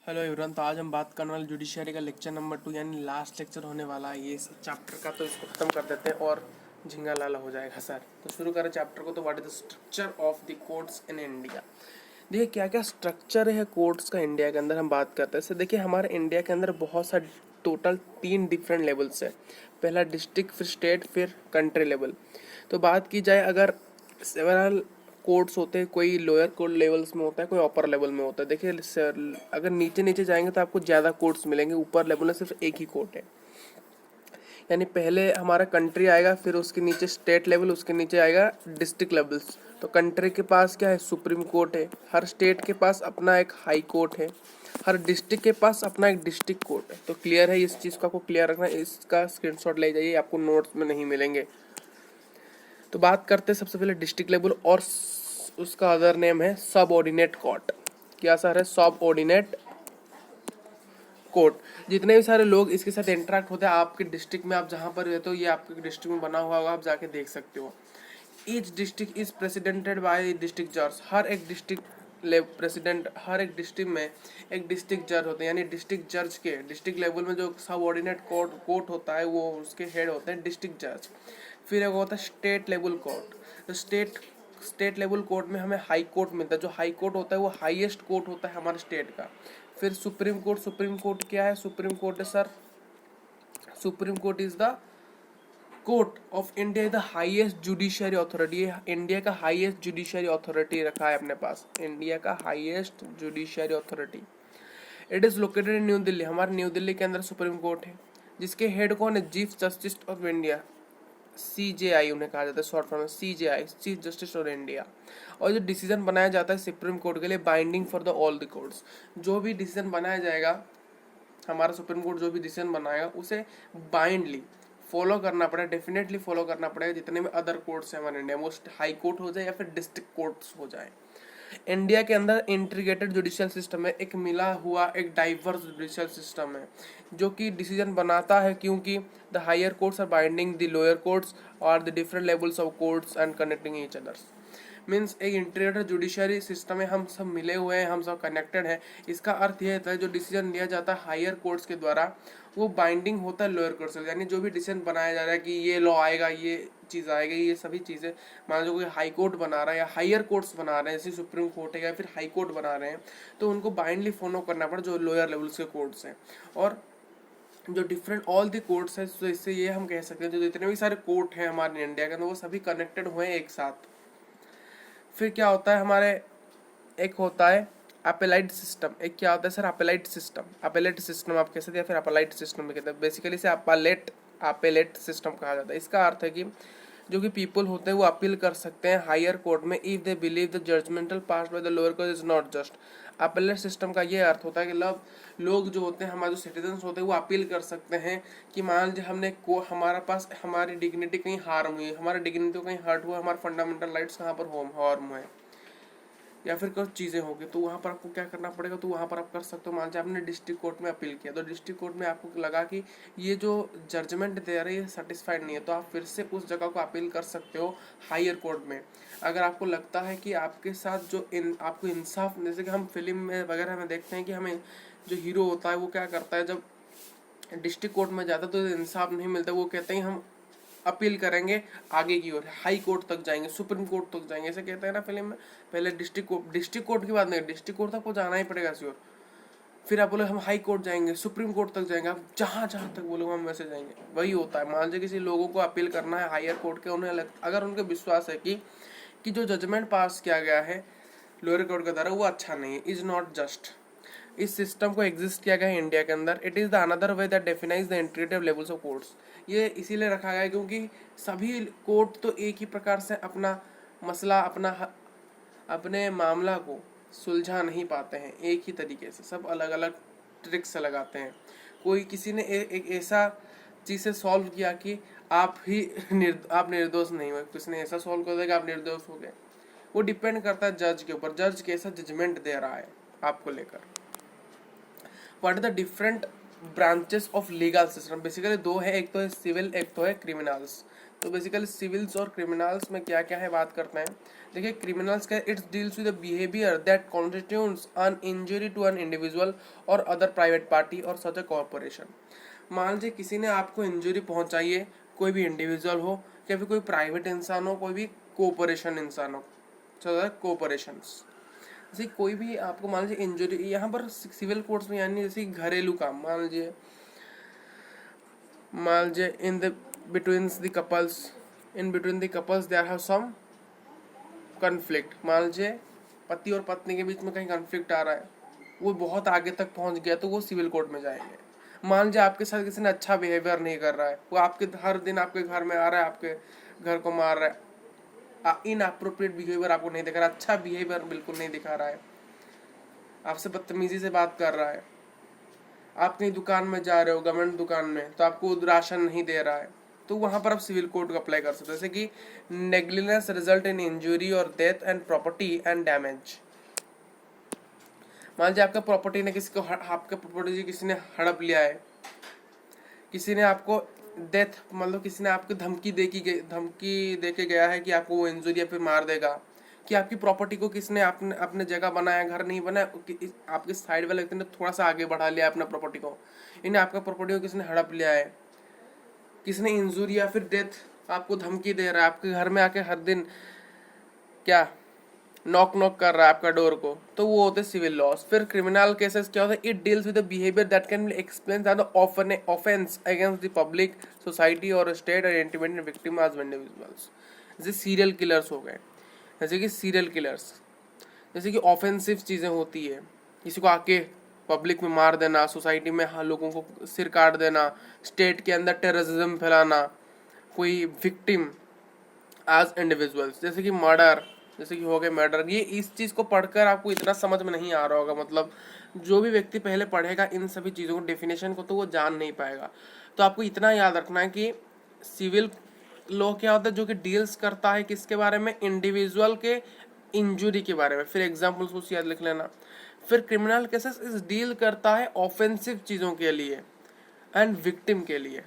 Hello everyone. तो आज हम बात करने वाले जुडिशरी का लेक्चर नंबर 2 यानी लास्ट लेक्चर होने वाला है ये इस चैप्टर का। तो इसको ख़त्म कर देते हैं और झिंगा लाला हो जाएगा सर। तो शुरू करें चैप्टर को। तो what is the structure of the courts in India. देखिए क्या क्या स्ट्रक्चर है कोर्ट्स का इंडिया के अंदर हम बात करते हैं। सर देखिए हमारे इंडिया के अंदर बहुत सा टोटल 3 डिफरेंट लेवल्स है। पहला डिस्ट्रिक्ट, फिर स्टेट, फिर कंट्री लेवल। तो बात की जाए अगर सेवरल कोर्ट्स होते हैं, कोई लोअर कोर्ट लेवल्स में होता है, कोई अपर लेवल में होता है। देखिए अगर नीचे नीचे जाएंगे तो आपको ज़्यादा कोर्ट्स मिलेंगे, ऊपर लेवल में सिर्फ एक ही कोर्ट है। यानी पहले हमारा कंट्री आएगा, फिर उसके नीचे स्टेट लेवल, उसके नीचे आएगा डिस्ट्रिक्ट लेवल्स। तो कंट्री के पास क्या है, सुप्रीम कोर्ट है। हर स्टेट के पास अपना एक हाई कोर्ट है। हर डिस्ट्रिक्ट के पास अपना एक डिस्ट्रिक्ट कोर्ट है। तो क्लियर है, इस चीज़ को आपको क्लियर रखना है। इसका स्क्रीनशॉट ले जाइए, आपको नोट्स में नहीं मिलेंगे। तो बात करते हैं सबसे पहले डिस्ट्रिक्ट लेवल, और उसका अदर नेम है सब ऑर्डिनेट कोर्ट। क्या सर है? सब ऑर्डिनेट कोर्ट। जितने भी सारे लोग इसके साथ इंटरेक्ट होते हैं आपके डिस्ट्रिक्ट में, आप जहाँ पर रहते हो ये आपके डिस्ट्रिक्ट में बना हुआ होगा, आप जाके देख सकते हो। Each district is presidented by district जज। हर एक डिस्ट्रिक्ट प्रेसिडेंट, हर एक डिस्ट्रिक्ट में एक डिस्ट्रिक्ट जज होते हैं। यानी डिस्ट्रिक्ट जज के डिस्ट्रिक्ट लेवल में जो सब ऑर्डिनेट कोर्ट होता है वो उसके हेड होते हैं डिस्ट्रिक्ट जज। फिर एक होता है स्टेट लेवल कोर्ट। तो स्टेट लेवल कोर्ट में हमें हाई कोर्ट मिलता है। जो हाई कोर्ट होता है वो हाईएस्ट कोर्ट होता है हमारे स्टेट का। फिर सुप्रीम कोर्ट। सुप्रीम कोर्ट क्या है? सुप्रीम कोर्ट है sir, supreme court is the court of India, is the highest judiciary authority. India का हाईएस्ट जुडिशियरी अथॉरिटी रखा है अपने पास, इंडिया का highest judiciary authority. It is located in new Delhi. हमारे new Delhi के अंदर सुप्रीम कोर्ट है, जिसके हेड कौन है? Chief justice of India, CJI उन्हें कहा जाता है शॉर्ट फॉर्म में, CJI, chief justice of India. और जो डिसीजन बनाया जाता है सुप्रीम कोर्ट के लिए, binding for the all the courts. जो भी डिसीजन बनाया जाएगा, हमारा सुप्रीम कोर्ट जो भी डिसीजन बनाएगा उसे बाइंडली फॉलो करना पड़ेगा, डेफिनेटली फॉलो करना पड़ेगा। जितने भी अदर कोर्ट्स हैं हमारे इंडिया में, वो हाई कोर्ट हो जाए या फिर डिस्ट्रिक्ट कोर्ट्स हो जाए। इंडिया के अंदर इंटीग्रेटेड जुडिशियल सिस्टम है, एक मिला हुआ एक डाइवर्स जुडिशियल सिस्टम है जो कि डिसीजन बनाता है, क्योंकि the higher courts are binding the lower courts और the different levels of courts and connecting each others. Means एक इंटीग्रेटेड जुडिशरी सिस्टम है, हम सब मिले हुए हैं, हम सब कनेक्टेड हैं। इसका अर्थ यह होता है जो डिसीजन लिया जाता है हायर कोर्ट्स के द्वारा वो बाइंडिंग होता है लोअर कोर्ट से। यानी जो भी डिसीजन बनाया जा रहा है कि ये लॉ आएगा, ये चीज़ आएगी, ये सभी चीज़ें मान लो कोई हाई कोर्ट बना रहा है या हायर कोर्ट्स बना रहे हैं, जैसे सुप्रीम कोर्ट है या फिर हाई कोर्ट बना रहे हैं, तो उनको बाइंडली फॉलो करना पड़ा जो लोअर लेवल्स के कोर्ट्स हैं। और जो डिफरेंट ऑल दी कोर्ट्स है, तो इससे ये हम कह सकते हैं जो जितने भी सारे कोर्ट हैं हमारे इंडिया के अंदर वो सभी कनेक्टेड हुए हैं एक साथ। फिर क्या होता है हमारे, एक होता है अपेलाइट सिस्टम। एक क्या होता है सर? अपेलाइट सिस्टम। अपेलेट सिस्टम आप कह सकते हैं या फिर अपेलाइट सिस्टम भी कहते हैं। बेसिकली इसे अपेलेट सिस्टम कहा जाता है। इसका अर्थ है कि जो कि पीपल होते हैं वो अपील कर सकते हैं हायर कोर्ट में if they believe the judgemental pass by the lower court is not just. Appellate system का ये अर्थ होता है कि लोग जो होते हैं, हमारे जो सिटीजन्स होते हैं वो अपील कर सकते हैं कि मान लीजिए हमने को हमारा पास हमारी डिग्निटी कहीं हार्म हुई, हमारी डिग्निटी को कहीं हर्ट हुआ, हमारे फंडामेंटल राइट्स कहाँ पर हार्म हुए या फिर कुछ चीज़ें होगी, तो वहाँ पर आपको क्या करना पड़ेगा? तो वहाँ पर आप कर सकते हो। मान लीजिए आपने डिस्ट्रिक्ट कोर्ट में अपील किया, तो डिस्ट्रिक्ट कोर्ट में आपको लगा कि ये जो जजमेंट दे रही है सेटिस्फाइड नहीं है, तो आप फिर से उस जगह को अपील कर सकते हो हायर कोर्ट में। अगर आपको लगता है कि आपके साथ जो आपको इंसाफ, जैसे कि हम फिल्म में वगैरह में देखते हैं कि हमें जो हीरो होता है वो क्या करता है, जब डिस्ट्रिक्ट कोर्ट में जाता है तो इंसाफ नहीं मिलता, वो कहते हैं हम अपील करेंगे आगे की ओर, हाई कोर्ट तक जाएंगे, सुप्रीम कोर्ट तक जाएंगे, ऐसे कहते हैं ना फिल्म में। पहले डिस्ट्रिक्ट कोर्ट की बात नहीं, डिस्ट्रिक्ट कोर्ट तक को जाना ही पड़ेगा श्योर। फिर आप बोले हम हाई कोर्ट जाएंगे, सुप्रीम कोर्ट तक जाएंगे, आप जहाँ जहाँ तक बोलोगे हम वैसे जाएंगे। वही होता है। मान लीजिए किसी लोगों को अपील करना है हायर कोर्ट के, उन्हें अगर उनके विश्वास है कि जो जजमेंट पास किया गया है लोअर कोर्ट के द्वारा वो अच्छा नहीं है, इज नॉट जस्ट, इस सिस्टम को एग्जिस्ट किया गया है इंडिया के अंदर। It is the another way that defines the integrative levels of courts. ये इसीलिए रखा गया है क्योंकि सभी कोर्ट तो एक ही प्रकार से अपना मसला, अपने मामला को सुलझा नहीं पाते हैं एक ही तरीके से, सब अलग अलग ट्रिक्स लगाते हैं। कोई किसी ने एक ऐसा चीज़ से सॉल्व किया कि आप निर्दोष नहीं हुए, किसी ने ऐसा सॉल्व कर दिया कि आप निर्दोष हो गए। वो डिपेंड करता है जज के ऊपर, जज कैसा जजमेंट दे रहा है आपको लेकर। What are the different branches of legal system? Basically दो है, एक तो है सिविल, एक तो है क्रिमिनल्स। तो बेसिकली सिविल्स और क्रिमिनल्स में क्या क्या है बात करते हैं। देखिए क्रिमिनल्स का it's deals with the behaviour that constitutes an injury to an individual और अदर प्राइवेट पार्टी और सच अ कॉर्पोरेशन। मान लीजिए किसी ने आपको इंजरी पहुंचाई है, कोई भी इंडिविजुअल हो या फिर कोई प्राइवेट इंसान हो, कोई भी कोऑपरेशन इंसान हो, कोऑपरेशंस, जैसे कोई भी आपको मान लीजिए इंजरी, यहाँ पर सिविल कोर्ट्स में यानी जैसे घरेलू काम, मान लीजिए in the between the couples there have some conflict, मान लीजिए पति और पत्नी के बीच में कहीं कन्फ्लिक्ट आ रहा है, वो बहुत आगे तक पहुंच गया तो वो सिविल कोर्ट में जाएंगे। मान लीजिए आपके साथ किसी ने अच्छा बिहेवियर नहीं कर रहा है, वो आपके हर दिन आपके घर में आ रहा है, आपके घर को मार रहा है, इन अप्रोप्रिएट बिहेवियर आपको नहीं दिखा रहा, अच्छा बिहेवियर बिल्कुल नहीं दिखा रहा है, आपसे बदतमीजी से बात कर रहा है, आप कहीं दुकान में जा रहे हो गवर्नमेंट दुकान में तो आपको राशन नहीं दे रहा है, तो वहां पर आप सिविल कोड को अप्लाई कर सकते हो। जैसे कि नेग्लिजेंस रिजल्ट इन इंजुरी और death and property and damage. मान लीजिए आपका प्रॉपर्टी ने आपका प्रॉपर्टी किसी ने हड़प लिया है, किसी ने आपको डेथ मतलब किसी ने आपको धमकी दे के गया है कि आपको वो इंजुरी या फिर मार देगा, कि आपकी प्रॉपर्टी को किसने अपने जगह बनाया, घर नहीं बनाया, आपके साइड वाले व्यक्ति ने थोड़ा सा आगे बढ़ा लिया अपना प्रॉपर्टी को, इन्हें आपका प्रॉपर्टी को किसने हड़प लिया है, किसने इंजुरी या फिर डेथ आपको धमकी दे रहा है, आपके घर में आके हर दिन क्या नॉक कर रहा है आपका डोर को, तो वो होते सिविल लॉस। फिर क्रिमिनल केसेस क्या होता है, it deals with the behaviour that can explain the offence against the public society और स्टेट और इंडिपेंडेंट विक्टिम एज इंडिविजुअल्स। जैसे सीरियल किलर्स हो गए, जैसे कि सीरियल किलर्स, जैसे कि ऑफेंसिव चीज़ें होती है, किसी को आके पब्लिक में मार देना, सोसाइटी में लोगों को सिर काट देना, स्टेट के अंदर टेररिज्म फैलाना, कोई विक्टिम एज इंडिविजुअल्स, जैसे कि मर्डर, जैसे कि हो गए मर्डर। ये इस चीज़ को पढ़कर आपको इतना समझ में नहीं आ रहा होगा, मतलब जो भी व्यक्ति पहले पढ़ेगा इन सभी चीज़ों को डेफिनेशन को तो वो जान नहीं पाएगा। तो आपको इतना याद रखना है कि सिविल लॉ क्या होता है, जो कि डील्स करता है किसके बारे में, इंडिविजुअल के इंजुरी के बारे में। फिर एग्जाम्पल्स कुछ याद लिख लेना। फिर क्रिमिनल केसेस इस डील करता है ऑफेंसिव चीज़ों के लिए एंड विक्टिम के लिए,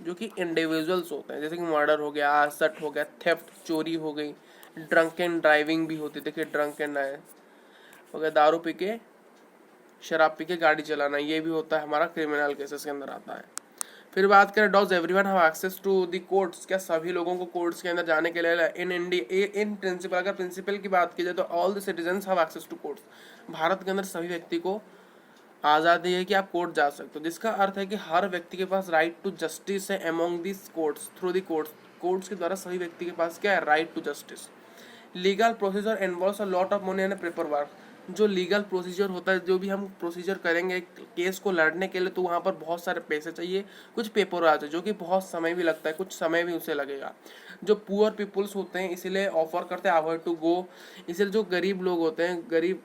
जो कि इंडिविजुअल्स होते हैं, जैसे कि मर्डर हो गया, असट हो गया, थेफ्ट चोरी हो गई, ड्रंक एंड ड्राइविंग भी होती है। देखिए ड्रंक एंड हो गया, दारू पी के शराब पी के गाड़ी चलाना, ये भी होता है, हमारा क्रिमिनल केसेस के अंदर आता है। फिर बात करें does everyone have access to the courts, क्या सभी लोगों को कोर्ट्स के अंदर जाने के लिए इन इंडिया इन प्रिंसिपल, अगर प्रिंसिपल की बात की जाए तो all the citizens have access to courts. Bharat के अंदर सभी व्यक्ति को आज़ादी है कि आप कोर्ट जा सकते हो, जिसका अर्थ है कि हर व्यक्ति के पास राइट टू जस्टिस है among this courts through the courts. Courts के द्वारा सभी व्यक्ति के पास क्या है, right to justice. Legal procedure involves a lot of money and paper work. जो लीगल प्रोसीजर होता है, जो भी हम प्रोसीजर करेंगे केस को लड़ने के लिए, तो वहाँ पर बहुत सारे पैसे चाहिए, कुछ पेपर वर्क जो कि बहुत समय भी लगता है, कुछ समय भी उसे लगेगा। जो पुअर पीपुल्स होते हैं इसीलिए ऑफर करते हैं अवॉइड टू गो, इसलिए जो गरीब लोग होते हैं, गरीब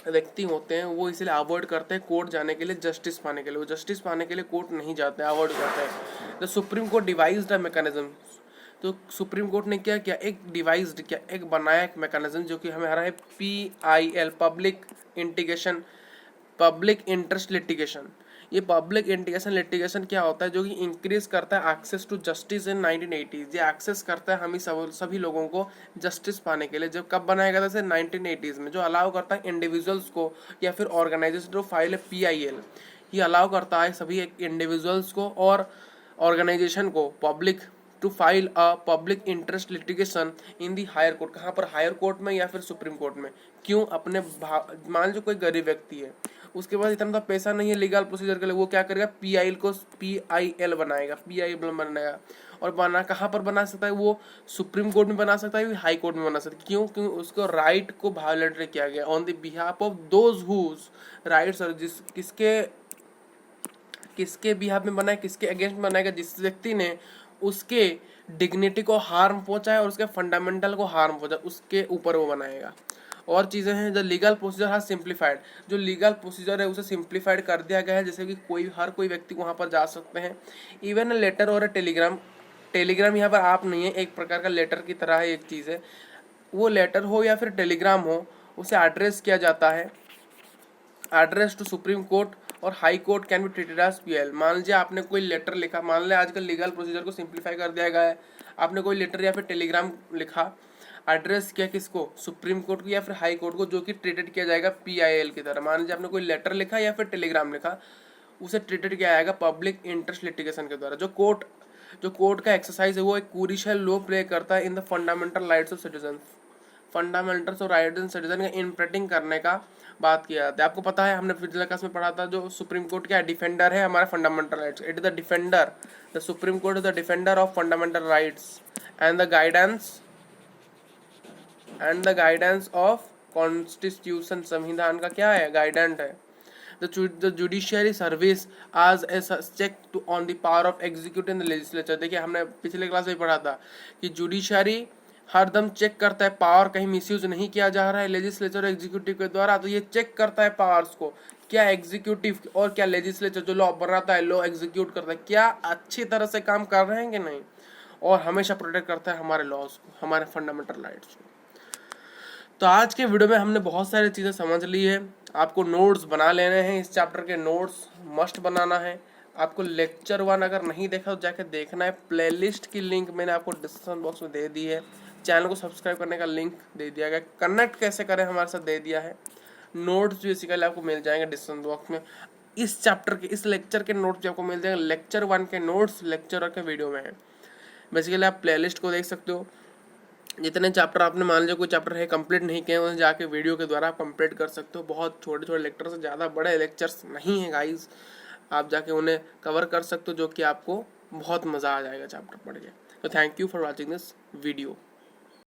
व्यक्ति होते हैं, वो इसलिए अवॉइड करते हैं कोर्ट जाने के लिए, जस्टिस पाने के लिए। वो जस्टिस पाने के लिए कोर्ट नहीं जाते हैं, अवॉइड करते हैं। The supreme court devised a mechanism, तो सुप्रीम कोर्ट ने क्या किया, एक डिवाइज्ड किया, एक बनाया एक मैकेनिज्म, जो कि हमें आ रहा है PIL, पब्लिक इंटरेस्ट लिटिगेशन। ये पब्लिक इंटीग्रेशन लिटिगेशन क्या होता है, जो कि इंक्रीज करता है access to justice in 1980s। ये एक्सेस करता है हमें सभी लोगों को जस्टिस पाने के लिए। जब कब बनाया गया था, 1980s में, जो अलाउ करता है इंडिविजुअल्स को या फिर ऑर्गेनाइजेशन, जो फाइल है PIL, ये अलाउ करता है सभी इंडिविजुअल्स को और ऑर्गेनाइजेशन को public to file a public interest litigation in the higher court. कहाँ पर, हायर कोर्ट में या फिर सुप्रीम कोर्ट में। क्यों, अपने मान लो कोई गरीब व्यक्ति है, उसके पास इतना पैसा नहीं है लीगल प्रोसीजर के लिए, वो क्या करेगा, PIL बनाएगा, और कहाँ पर बना सकता है, वो सुप्रीम कोर्ट में बना सकता है, हाई कोर्ट में बना सकता है। क्यों, क्योंकि उसको राइट को वायलेट किया गया on the behalf of those whose rights, और किसके बिहाफ में बनाया, किसके अगेंस्ट बनाएगा, जिस व्यक्ति ने उसके डिग्निटी को हार्म पहुंचाए और उसके फंडामेंटल को हार्म पहुंचाए, उसके ऊपर वो बनाएगा। और चीज़ें हैं, जो लीगल प्रोसीजर है सिंप्लीफाइड, जो लीगल प्रोसीजर है उसे सिंप्लीफाइड कर दिया गया है, जैसे कि हर कोई व्यक्ति वहाँ पर जा सकते हैं। इवन लेटर और टेलीग्राम यहाँ पर आप नहीं है, एक प्रकार का लेटर की तरह है, एक चीज़ है, वो लेटर हो या फिर टेलीग्राम हो, उसे एड्रेस किया जाता है, एड्रेस टू सुप्रीम कोर्ट और high court can be treated as PL. मान लीजिए आपने कोई लेटर लिखा, मान लिया आजकल लीगल प्रोसीजर को सिंप्लीफाई कर दिया गया है, आपने कोई लेटर या फिर टेलीग्राम लिखा, एड्रेस किया किसको, सुप्रीम कोर्ट को या फिर हाई कोर्ट को, जो कि ट्रीटेड किया जाएगा पीआईएल की तरह। मान लीजिए आपने कोई लेटर लिखा या फिर टेलीग्राम लिखा, उसे ट्रीटेड किया जाएगा पब्लिक इंटरेस्ट लिटिगेशन के द्वारा। जो कोर्ट का एक्सरसाइज है वो एक क्रूशियल रोल प्ले करता है in the fundamental rights of citizen. Fundamentals और राइट्स ऑफ सिटीजन का इंप्रिंटिंग करने का बात किया जाता है। आपको पता है, हमने पिछले क्लास में पढ़ा था, जो सुप्रीम कोर्ट क्या डिफेंडर है हमारा fundamental rights. It is the defender, the supreme court is the defender of fundamental rights and the guidance of constitution. संविधान का क्या है, गाइडेंट है। The judiciary service as a check on the power of executive and the legislature। देखिए हमने पिछले class में पढ़ा था कि जुडिशरी हरदम चेक करता है पावर कहीं मिसयूज नहीं किया जा रहा है लेजिस्लेचर और एग्जीक्यूटिव के द्वारा। तो ये चेक करता है पावर्स को, क्या एग्जीक्यूटिव और क्या लेजिस्लेचर जो लॉ बनाता है, लॉ एग्जीक्यूट करता है, क्या अच्छी तरह से काम कर रहे हैं कि नहीं, और हमेशा प्रोटेक्ट करता है हमारे लॉज को, हमारे फंडामेंटल राइट्स को। तो आज के वीडियो में हमने बहुत सारी चीज़ें समझ ली है। आपको नोट्स बना लेने हैं, इस चैप्टर के नोट्स मस्ट बनाना है। आपको लेक्चर 1 अगर नहीं देखा तो जाके देखना है। प्लेलिस्ट की लिंक मैंने आपको डिस्क्रिप्शन बॉक्स में दे दी है। चैनल को सब्सक्राइब करने का लिंक दे दिया गया। कनेक्ट कैसे करें हमारे साथ दे दिया है। नोट्स बेसिकली आपको मिल जाएंगे डिस्क्रिप्शन बॉक्स में। इस चैप्टर के, इस लेक्चर के नोट्स भी आपको मिल जाएंगे। लेक्चर 1 के नोट्स लेक्चर के वीडियो में है। बेसिकली आप प्लेलिस्ट को देख सकते हो। जितने चैप्टर आपने मान लीजिए कोई चैप्टर है कंप्लीट नहीं किए, उसे जाके वीडियो के द्वारा आप कंप्लीट कर सकते हो। बहुत छोटे छोटे लेक्चर से, ज़्यादा बड़े लेक्चर्स नहीं है गाइस, आप जाके उन्हें कवर कर सकते हो, जो कि आपको बहुत मज़ा आ जाएगा चैप्टर पढ़ के। तो thank you for watching this video.